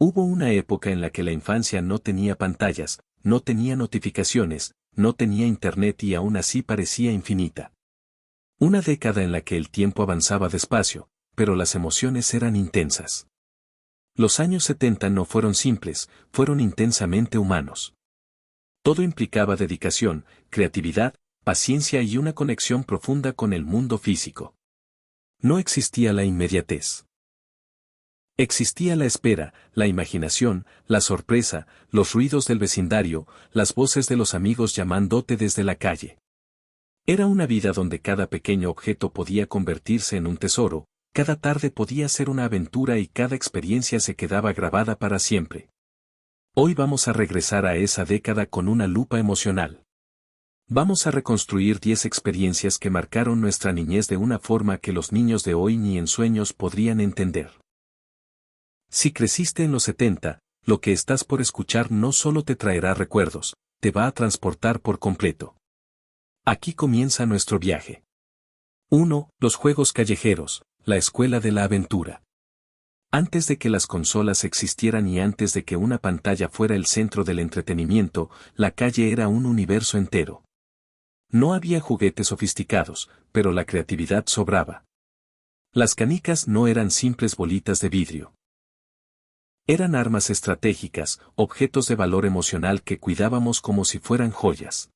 Hubo una época en la que la infancia no tenía pantallas, no tenía notificaciones, no tenía internet y aún así parecía infinita. Una década en la que el tiempo avanzaba despacio, pero las emociones eran intensas. Los años 70 no fueron simples, fueron intensamente humanos. Todo implicaba dedicación, creatividad, paciencia y una conexión profunda con el mundo físico. No existía la inmediatez. Existía la espera, la imaginación, la sorpresa, los ruidos del vecindario, las voces de los amigos llamándote desde la calle. Era una vida donde cada pequeño objeto podía convertirse en un tesoro, cada tarde podía ser una aventura y cada experiencia se quedaba grabada para siempre. Hoy vamos a regresar a esa década con una lupa emocional. Vamos a reconstruir 10 experiencias que marcaron nuestra niñez de una forma que los niños de hoy ni en sueños podrían entender. Si creciste en los 70, lo que estás por escuchar no solo te traerá recuerdos, te va a transportar por completo. Aquí comienza nuestro viaje. 1. Los juegos callejeros, la escuela de la aventura. Antes de que las consolas existieran y antes de que una pantalla fuera el centro del entretenimiento, la calle era un universo entero. No había juguetes sofisticados, pero la creatividad sobraba. Las canicas no eran simples bolitas de vidrio. Eran armas estratégicas, objetos de valor emocional que cuidábamos como si fueran joyas.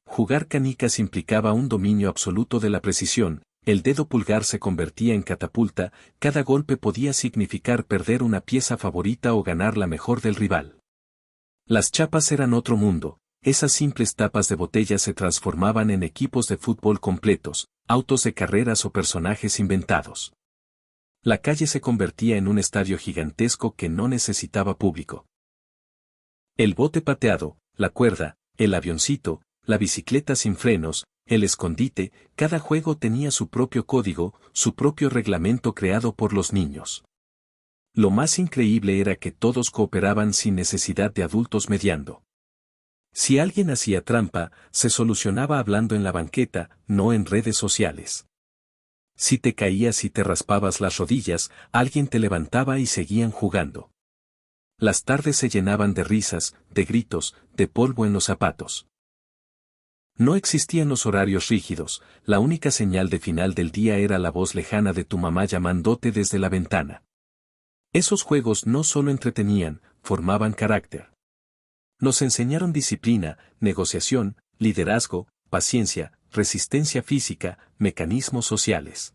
Jugar canicas implicaba un dominio absoluto de la precisión, el dedo pulgar se convertía en catapulta, cada golpe podía significar perder una pieza favorita o ganar la mejor del rival. Las chapas eran otro mundo, esas simples tapas de botella se transformaban en equipos de fútbol completos, autos de carreras o personajes inventados. La calle se convertía en un estadio gigantesco que no necesitaba público. El bote pateado, la cuerda, el avioncito, la bicicleta sin frenos, el escondite, cada juego tenía su propio código, su propio reglamento creado por los niños. Lo más increíble era que todos cooperaban sin necesidad de adultos mediando. Si alguien hacía trampa, se solucionaba hablando en la banqueta, no en redes sociales. Si te caías y te raspabas las rodillas, alguien te levantaba y seguían jugando. Las tardes se llenaban de risas, de gritos, de polvo en los zapatos. No existían los horarios rígidos, la única señal de final del día era la voz lejana de tu mamá llamándote desde la ventana. Esos juegos no solo entretenían, formaban carácter. Nos enseñaron disciplina, negociación, liderazgo, paciencia, resistencia física, mecanismos sociales.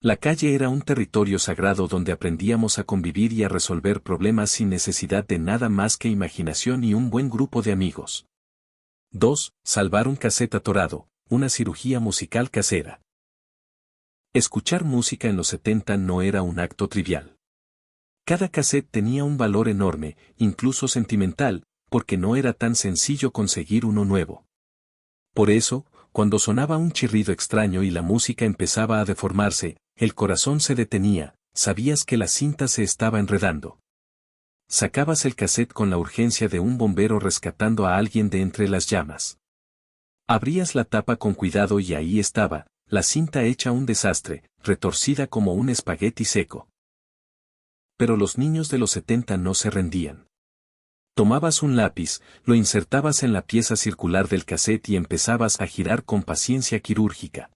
La calle era un territorio sagrado donde aprendíamos a convivir y a resolver problemas sin necesidad de nada más que imaginación y un buen grupo de amigos. 2. Salvar un casete atorado, una cirugía musical casera. Escuchar música en los 70 no era un acto trivial. Cada cassette tenía un valor enorme, incluso sentimental, porque no era tan sencillo conseguir uno nuevo. Por eso, cuando sonaba un chirrido extraño y la música empezaba a deformarse, el corazón se detenía, sabías que la cinta se estaba enredando. Sacabas el cassette con la urgencia de un bombero rescatando a alguien de entre las llamas. Abrías la tapa con cuidado y ahí estaba, la cinta hecha un desastre, retorcida como un espagueti seco. Pero los niños de los 70 no se rendían. Tomabas un lápiz, lo insertabas en la pieza circular del cassette y empezabas a girar con paciencia quirúrgica.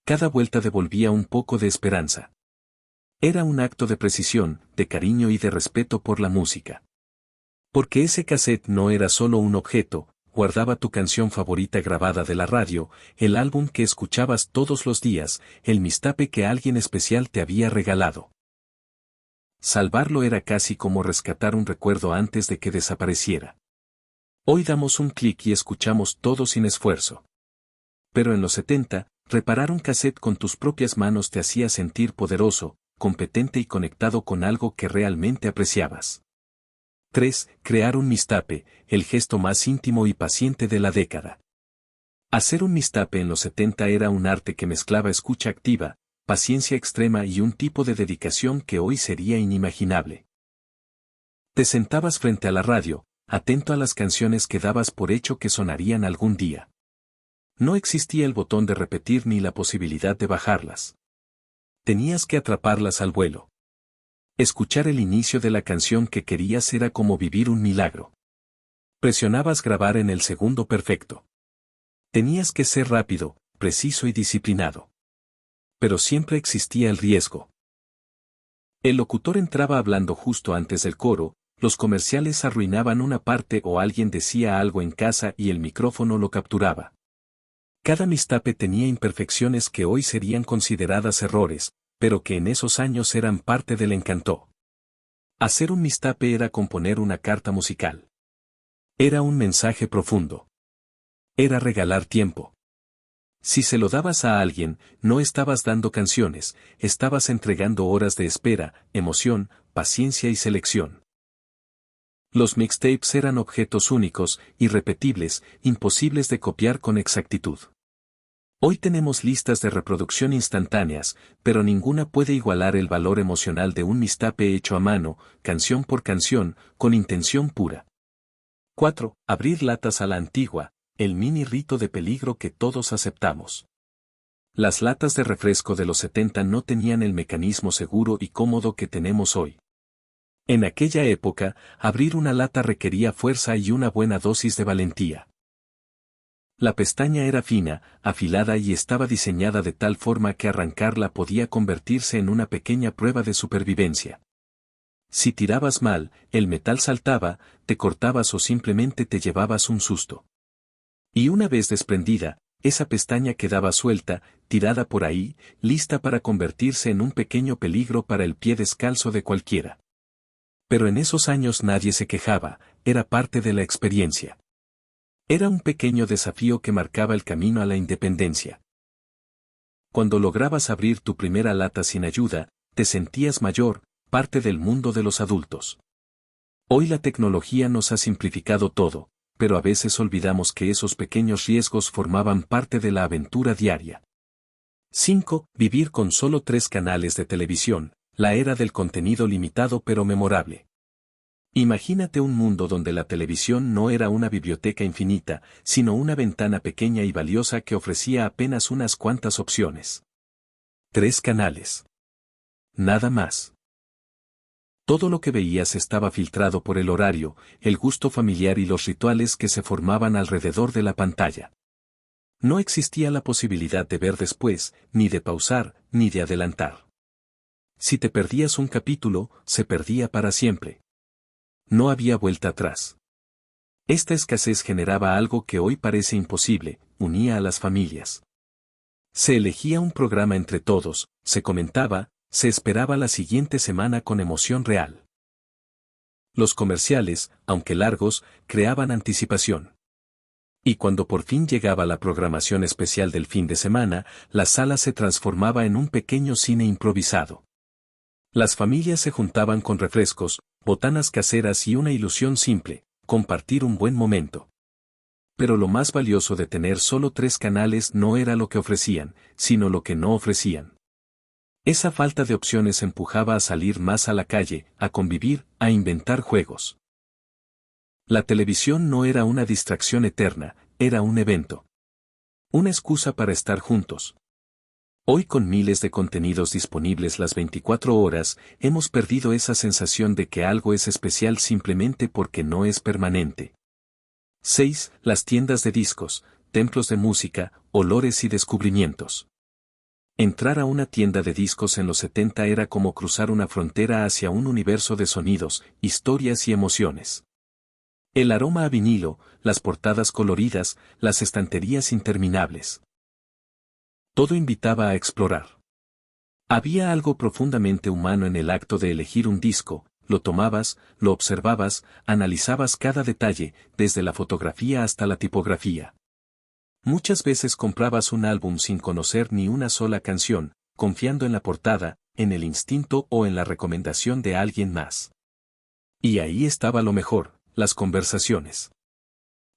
Cada vuelta devolvía un poco de esperanza. Era un acto de precisión, de cariño y de respeto por la música. Porque ese cassette no era solo un objeto, guardaba tu canción favorita grabada de la radio, el álbum que escuchabas todos los días, el mistape que alguien especial te había regalado. Salvarlo era casi como rescatar un recuerdo antes de que desapareciera. Hoy damos un clic y escuchamos todo sin esfuerzo. Pero en los 70, reparar un cassette con tus propias manos te hacía sentir poderoso, competente y conectado con algo que realmente apreciabas. 3. Crear un mistape, el gesto más íntimo y paciente de la década. Hacer un mistape en los 70 era un arte que mezclaba escucha activa, paciencia extrema y un tipo de dedicación que hoy sería inimaginable. Te sentabas frente a la radio, atento a las canciones que dabas por hecho que sonarían algún día. No existía el botón de repetir ni la posibilidad de bajarlas. Tenías que atraparlas al vuelo. Escuchar el inicio de la canción que querías era como vivir un milagro. Presionabas grabar en el segundo perfecto. Tenías que ser rápido, preciso y disciplinado. Pero siempre existía el riesgo. El locutor entraba hablando justo antes del coro, los comerciales arruinaban una parte o alguien decía algo en casa y el micrófono lo capturaba. Cada mixtape tenía imperfecciones que hoy serían consideradas errores, pero que en esos años eran parte del encanto. Hacer un mixtape era componer una carta musical. Era un mensaje profundo. Era regalar tiempo. Si se lo dabas a alguien, no estabas dando canciones, estabas entregando horas de espera, emoción, paciencia y selección. Los mixtapes eran objetos únicos, irrepetibles, imposibles de copiar con exactitud. Hoy tenemos listas de reproducción instantáneas, pero ninguna puede igualar el valor emocional de un mixtape hecho a mano, canción por canción, con intención pura. 4. Abrir latas a la antigua, el mini rito de peligro que todos aceptamos. Las latas de refresco de los 70 no tenían el mecanismo seguro y cómodo que tenemos hoy. En aquella época, abrir una lata requería fuerza y una buena dosis de valentía. La pestaña era fina, afilada y estaba diseñada de tal forma que arrancarla podía convertirse en una pequeña prueba de supervivencia. Si tirabas mal, el metal saltaba, te cortabas o simplemente te llevabas un susto. Y una vez desprendida, esa pestaña quedaba suelta, tirada por ahí, lista para convertirse en un pequeño peligro para el pie descalzo de cualquiera. Pero en esos años nadie se quejaba, era parte de la experiencia. Era un pequeño desafío que marcaba el camino a la independencia. Cuando lograbas abrir tu primera lata sin ayuda, te sentías mayor, parte del mundo de los adultos. Hoy la tecnología nos ha simplificado todo, pero a veces olvidamos que esos pequeños riesgos formaban parte de la aventura diaria. 5. Vivir con solo 3 canales de televisión, la era del contenido limitado pero memorable. Imagínate un mundo donde la televisión no era una biblioteca infinita, sino una ventana pequeña y valiosa que ofrecía apenas unas cuantas opciones. 3 canales. Nada más. Todo lo que veías estaba filtrado por el horario, el gusto familiar y los rituales que se formaban alrededor de la pantalla. No existía la posibilidad de ver después, ni de pausar, ni de adelantar. Si te perdías un capítulo, se perdía para siempre. No había vuelta atrás. Esta escasez generaba algo que hoy parece imposible, unía a las familias. Se elegía un programa entre todos, se comentaba, se esperaba la siguiente semana con emoción real. Los comerciales, aunque largos, creaban anticipación. Y cuando por fin llegaba la programación especial del fin de semana, la sala se transformaba en un pequeño cine improvisado. Las familias se juntaban con refrescos, botanas caseras y una ilusión simple, compartir un buen momento. Pero lo más valioso de tener solo 3 canales no era lo que ofrecían, sino lo que no ofrecían. Esa falta de opciones empujaba a salir más a la calle, a convivir, a inventar juegos. La televisión no era una distracción eterna, era un evento. Una excusa para estar juntos. Hoy con miles de contenidos disponibles las 24 horas, hemos perdido esa sensación de que algo es especial simplemente porque no es permanente. 6. Las tiendas de discos, templos de música, olores y descubrimientos. Entrar a una tienda de discos en los 70 era como cruzar una frontera hacia un universo de sonidos, historias y emociones. El aroma a vinilo, las portadas coloridas, las estanterías interminables. Todo invitaba a explorar. Había algo profundamente humano en el acto de elegir un disco, lo tomabas, lo observabas, analizabas cada detalle, desde la fotografía hasta la tipografía. Muchas veces comprabas un álbum sin conocer ni una sola canción, confiando en la portada, en el instinto o en la recomendación de alguien más. Y ahí estaba lo mejor, las conversaciones.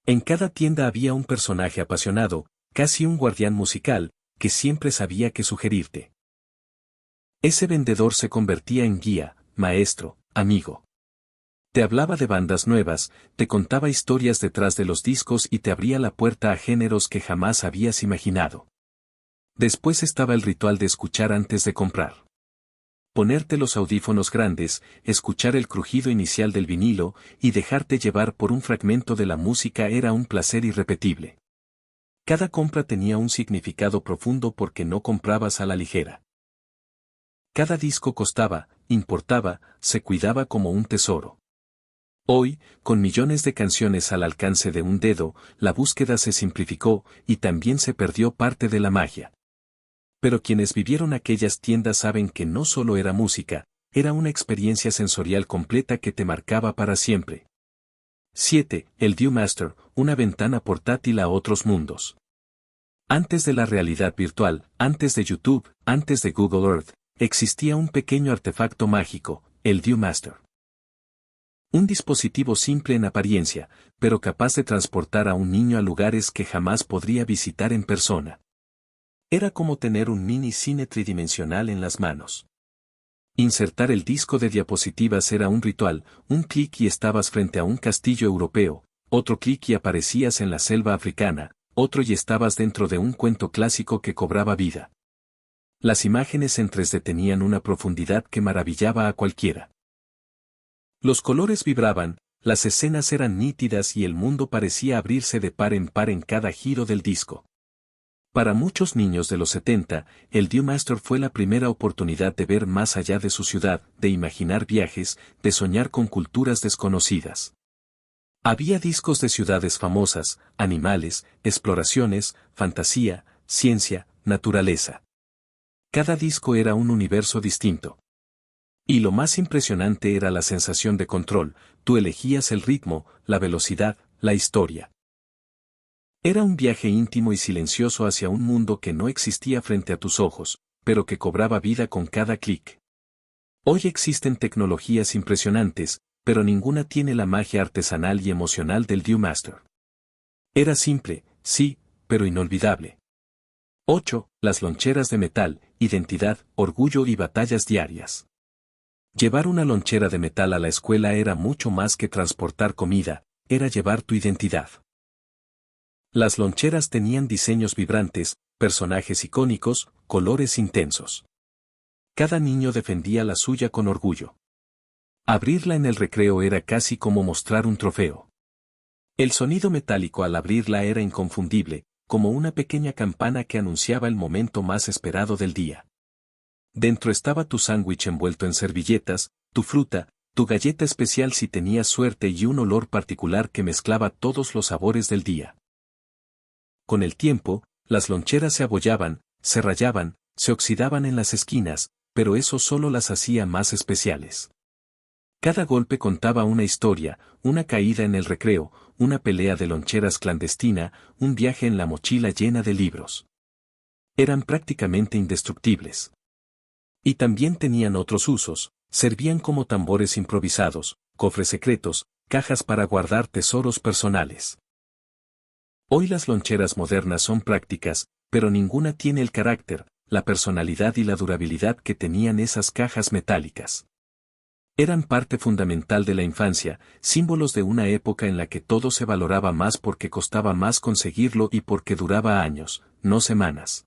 En cada tienda había un personaje apasionado, casi un guardián musical, que siempre sabía qué sugerirte. Ese vendedor se convertía en guía, maestro, amigo. Te hablaba de bandas nuevas, te contaba historias detrás de los discos y te abría la puerta a géneros que jamás habías imaginado. Después estaba el ritual de escuchar antes de comprar. Ponerte los audífonos grandes, escuchar el crujido inicial del vinilo y dejarte llevar por un fragmento de la música era un placer irrepetible. Cada compra tenía un significado profundo porque no comprabas a la ligera. Cada disco costaba, importaba, se cuidaba como un tesoro. Hoy, con millones de canciones al alcance de un dedo, la búsqueda se simplificó y también se perdió parte de la magia. Pero quienes vivieron aquellas tiendas saben que no solo era música, era una experiencia sensorial completa que te marcaba para siempre. 7. El Viewmaster, una ventana portátil a otros mundos. Antes de la realidad virtual, antes de YouTube, antes de Google Earth, existía un pequeño artefacto mágico, el Viewmaster. Un dispositivo simple en apariencia, pero capaz de transportar a un niño a lugares que jamás podría visitar en persona. Era como tener un mini cine tridimensional en las manos. Insertar el disco de diapositivas era un ritual, un clic y estabas frente a un castillo europeo, otro clic y aparecías en la selva africana, otro y estabas dentro de un cuento clásico que cobraba vida. Las imágenes en 3D tenían una profundidad que maravillaba a cualquiera. Los colores vibraban, las escenas eran nítidas y el mundo parecía abrirse de par en cada giro del disco. Para muchos niños de los 70, el Viewmaster fue la primera oportunidad de ver más allá de su ciudad, de imaginar viajes, de soñar con culturas desconocidas. Había discos de ciudades famosas, animales, exploraciones, fantasía, ciencia, naturaleza. Cada disco era un universo distinto. Y lo más impresionante era la sensación de control, tú elegías el ritmo, la velocidad, la historia. Era un viaje íntimo y silencioso hacia un mundo que no existía frente a tus ojos, pero que cobraba vida con cada clic. Hoy existen tecnologías impresionantes, pero ninguna tiene la magia artesanal y emocional del Viewmaster. Era simple, sí, pero inolvidable. 8. Las loncheras de metal, identidad, orgullo y batallas diarias. Llevar una lonchera de metal a la escuela era mucho más que transportar comida, era llevar tu identidad. Las loncheras tenían diseños vibrantes, personajes icónicos, colores intensos. Cada niño defendía la suya con orgullo. Abrirla en el recreo era casi como mostrar un trofeo. El sonido metálico al abrirla era inconfundible, como una pequeña campana que anunciaba el momento más esperado del día. Dentro estaba tu sándwich envuelto en servilletas, tu fruta, tu galleta especial si tenías suerte y un olor particular que mezclaba todos los sabores del día. Con el tiempo, las loncheras se abollaban, se rayaban, se oxidaban en las esquinas, pero eso solo las hacía más especiales. Cada golpe contaba una historia, una caída en el recreo, una pelea de loncheras clandestina, un viaje en la mochila llena de libros. Eran prácticamente indestructibles. Y también tenían otros usos, servían como tambores improvisados, cofres secretos, cajas para guardar tesoros personales. Hoy las loncheras modernas son prácticas, pero ninguna tiene el carácter, la personalidad y la durabilidad que tenían esas cajas metálicas. Eran parte fundamental de la infancia, símbolos de una época en la que todo se valoraba más porque costaba más conseguirlo y porque duraba años, no semanas.